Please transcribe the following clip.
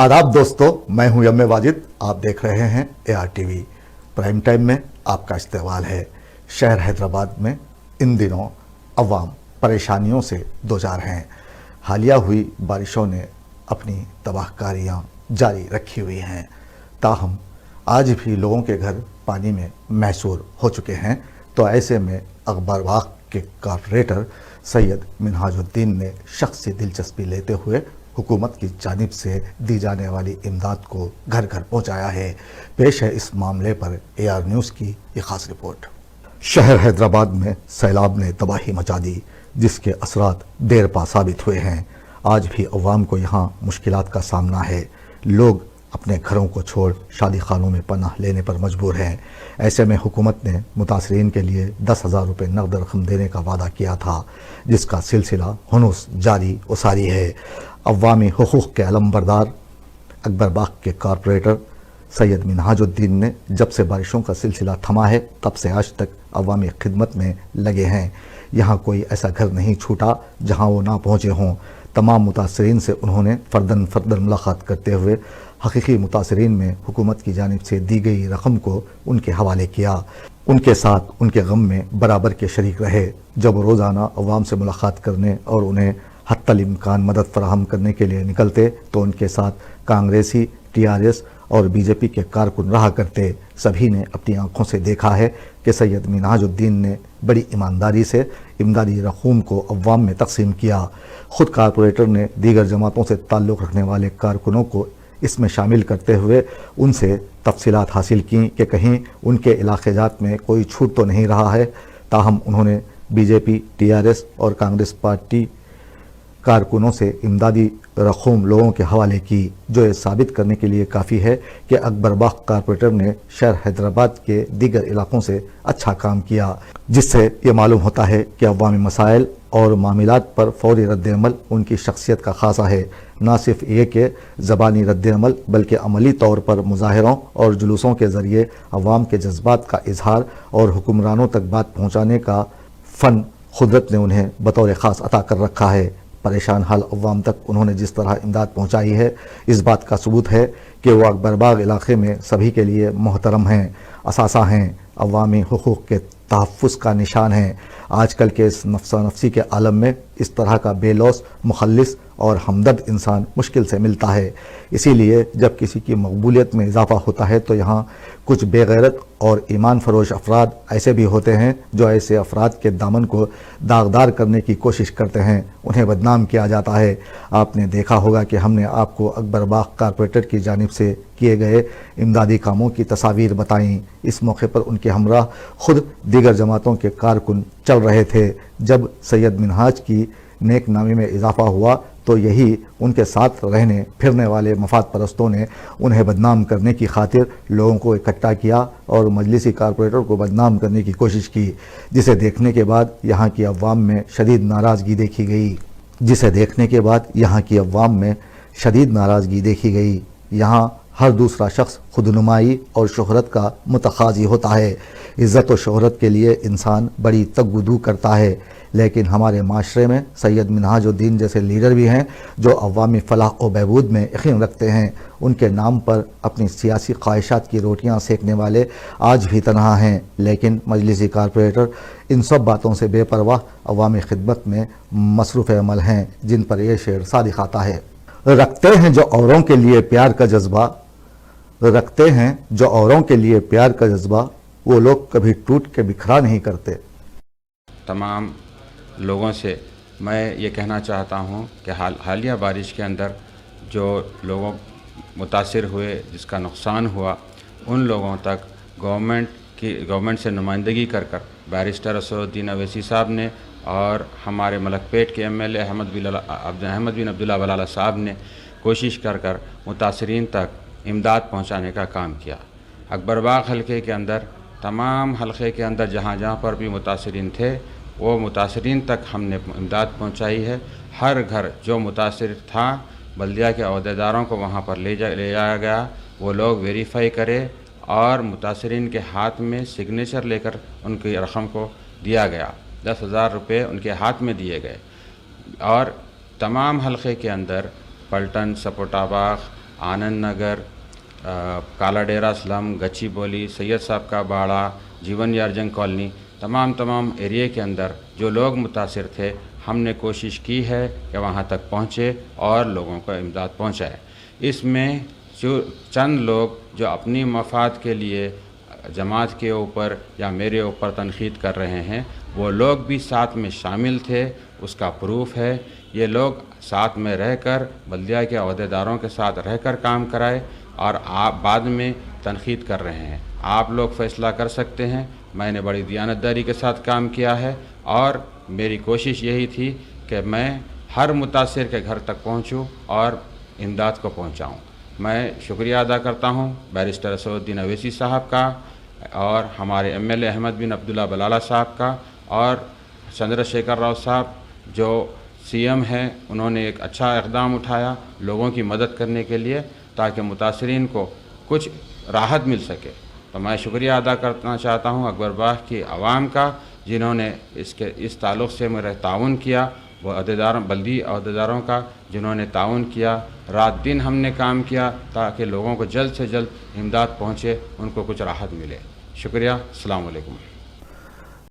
आदाब दोस्तों, मैं हूं यम वाजिद। आप देख रहे हैं ARTV प्राइम टाइम में आपका इस्तेमाल है। शहर हैदराबाद में इन दिनों अवाम परेशानियों से दोचार हैं। हालिया हुई बारिशों ने अपनी तबाहकारियां जारी रखी हुई हैं। ताहम आज भी लोगों के घर पानी में महसूर हो चुके हैं। तो ऐसे में अकबरबाग के कॉर्पोरेटर सैयद मिनहाजुद्दीन ने शख्सी दिलचस्पी लेते हुए हुकूमत की जानिब से दी जाने वाली इमदाद को घर घर पहुंचाया है। पेश है इस मामले पर AR न्यूज़ की ये खास रिपोर्ट। शहर हैदराबाद में सैलाब ने तबाही मचा दी, जिसके असरात देर पा साबित हुए हैं। आज भी अवाम को यहाँ मुश्किलात का सामना है। लोग अपने घरों को छोड़ शादी खानों में पनाह लेने पर मजबूर हैं। ऐसे में हुकूमत ने मुतासरीन के लिए 10,000 रुपये नकद रकम देने का वादा किया था, जिसका सिलसिला हुनूस जारी व सारी है। अवामी हुकूक के अलमबरदार अकबरबाग के कॉर्पोरेटर सैयद मिनहाजुद्दीन ने जब से बारिशों का सिलसिला थमा है, तब से आज तक अवामी खिदमत में लगे हैं। यहाँ कोई ऐसा घर नहीं छूटा जहाँ वो ना पहुँचे हों। तमाम मुतासरीन से उन्होंने फ़र्दन मुलाकात करते हुए हकीकी मुतासरीन में हुकूमत की जानिब से दी गई रकम को उनके हवाले किया। उनके साथ उनके गम में बराबर के शरीक रहे। जब रोज़ाना अवाम से मुलाकात करने और उन्हें हत्तल इम्कान मदद फराहम करने के लिए निकलते, तो उनके साथ कांग्रेसी, TRS और BJP के कारकुन रहा करते। सभी ने अपनी आंखों से देखा है कि सैयद मिनहाजुद्दीन ने बड़ी ईमानदारी से इमदादी रकूम को अवाम में तकसीम किया। ख़ुद कारपोरेटर ने दीगर जमातों से ताल्लुक़ रखने वाले कारकुनों को इसमें शामिल करते हुए उनसे तफसीलात हासिल की कि कहीं उनके इलाके जात में कोई छूट तो नहीं रहा है। ताहम उन्होंने BJP, TRS और कांग्रेस पार्टी कारकुनों से इमदादी रकूम लोगों के हवाले की, जो ये साबित करने के लिए काफ़ी है कि अकबरबाग कॉर्पोरेटर ने शहर हैदराबाद के दीगर इलाकों से अच्छा काम किया, जिससे ये मालूम होता है कि अवामी मसाइल और मामलात पर फौरी रद्द-ए-अमल उनकी शख्सियत का खासा है। ना सिर्फ ये कि ज़बानी रद्द-ए-अमल बल्कि अमली तौर पर मुजाहरों और जुलूसों के ज़रिए अवाम के जज्बात का इजहार और हुक्मरानों तक बात पहुँचाने का फ़न खुदरत ने उन्हें बतौर ख़ास अता कर रखा है। परेशान हाल अवाम तक उन्होंने जिस तरह इमदाद पहुँचाई है, इस बात का सबूत है कि वो अकबरबाग इलाके में सभी के लिए मोहतरम हैं, असासा हैं, अवामी हुकूक के तहफ़्फ़ुज़ का निशान हैं। आजकल के इस नफ्सा नफसी के आलम में इस तरह का बेलौस, मुखल्लिस और हमदर्द इंसान मुश्किल से मिलता है। इसीलिए जब किसी की मकबूलियत में इजाफ़ा होता है, तो यहाँ कुछ बेगैरत और ईमान फरोश अफराद ऐसे भी होते हैं जो ऐसे अफराद के दामन को दागदार करने की कोशिश करते हैं। उन्हें बदनाम किया जाता है। आपने देखा होगा कि हमने आपको अकबरबाग कॉर्पोरेटर की जानिब से किए गए इमदादी कामों की तस्वीर बताईं। इस मौके पर उनके हमरा खुद दीगर जमातों के कारकुन चल रहे थे। जब सैयद मिनहाज की नेक नामी में इजाफा हुआ, तो यही उनके साथ रहने फिरने वाले मफाद परस्तों ने उन्हें बदनाम करने की खातिर लोगों को इकट्ठा किया और मजलिसी कॉर्पोरेटर को बदनाम करने की कोशिश की, जिसे देखने के बाद यहाँ की अवाम में शदीद नाराज़गी देखी गई। यहाँ हर दूसरा शख्स खुदनुमाई और शोहरत का मुतखाजी होता है। इज़्ज़त और शोहरत के लिए इंसान बड़ी तगुदू करता है, लेकिन हमारे माशरे में सैयद मिनहाजुद्दीन जैसे लीडर भी हैं जो अवामी फलाह और बहबूद में यकीन रखते हैं। उनके नाम पर अपनी सियासी ख्वाहिशात की रोटियां सेकने वाले आज भी तनहा हैं, लेकिन मजलिसी कॉर्पोरेटर इन सब बातों से बेपरवाह अवामी खिदमत में मसरूफ़ अमल हैं, जिन पर यह शेर सादिक आता है। रखते हैं जो औरों के लिए प्यार का जज्बा, वो लोग कभी टूट के बिखरा नहीं करते। तमाम लोगों से मैं ये कहना चाहता हूँ कि हालिया बारिश के अंदर जो लोगों मुतासिर हुए, जिसका नुकसान हुआ, उन लोगों तक गवर्नमेंट से नुमाइंदगी कर बैरिस्टर असदुद्दीन अवैसी साहब ने और हमारे मलकपेट के MLA अहमद बिन अब्दुल्ला वलाला साहब ने कोशिश कर मुतासरीन तक इमदाद पहुँचाने का काम किया। अकबरबाग हलके के अंदर, तमाम हलके के अंदर जहाँ पर भी मुतासरीन थे, वो मुतासरीन तक हमने इमदाद पहुँचाई है। हर घर जो मुतासर था, बल्दिया के अहदेदारों को वहाँ पर ले जाया गया। वो लोग वेरीफाई करे और मुतासरीन के हाथ में सिग्नेचर लेकर उनकी रकम को दिया गया। 10,000 रुपये उनके हाथ में दिए गए। और तमाम हलके के अंदर पलटन, सपोटाबाग आनंद नगर, काला डेरा स्लम, गच्ची बोली, सैयद साहब का बाड़ा, जीवन यारजंग कॉलोनी, तमाम एरिया के अंदर जो लोग मुतासिर थे, हमने कोशिश की है कि वहाँ तक पहुँचे और लोगों को इमदाद पहुँचाए। इसमें जो चंद लोग जो अपनी मफाद के लिए जमात के ऊपर या मेरे ऊपर तनकीद कर रहे हैं, वो लोग भी साथ में शामिल थे, उसका प्रूफ है। ये लोग साथ में रहकर बल्दिया के अहदेदारों के साथ रहकर काम कराए और आप बाद में तनकीद कर रहे हैं। आप लोग फ़ैसला कर सकते हैं। मैंने बड़ी दियानतदारी के साथ काम किया है और मेरी कोशिश यही थी कि मैं हर मुतासिर के घर तक पहुंचूं और इमदाद को पहुंचाऊं। मैं शुक्रिया अदा करता हूं बैरिस्टर असदुद्दीन अवैसी साहब का और हमारे एमएलए अहमद बिन अब्दुल्ला बलाला साहब का और चंद्रशेखर राव साहब जो सीएम हैं, उन्होंने एक अच्छा इक़दाम उठाया लोगों की मदद करने के लिए ताकि मुतासिरीन को कुछ राहत मिल सके। तो मैं शुक्रिया अदा करना चाहता हूं अकबर बाग की आवाम का, जिन्होंने इस ताल्लुक़ से मेरा ताउन किया, वो अहदेदारों बल्दी अहदेदारों का जिन्होंने ताउन किया। रात दिन हमने काम किया ताकि लोगों को जल्द से जल्द इमदाद पहुँचे, उनको कुछ राहत मिले। शुक्रिया। अस्सलाम वालेकुम।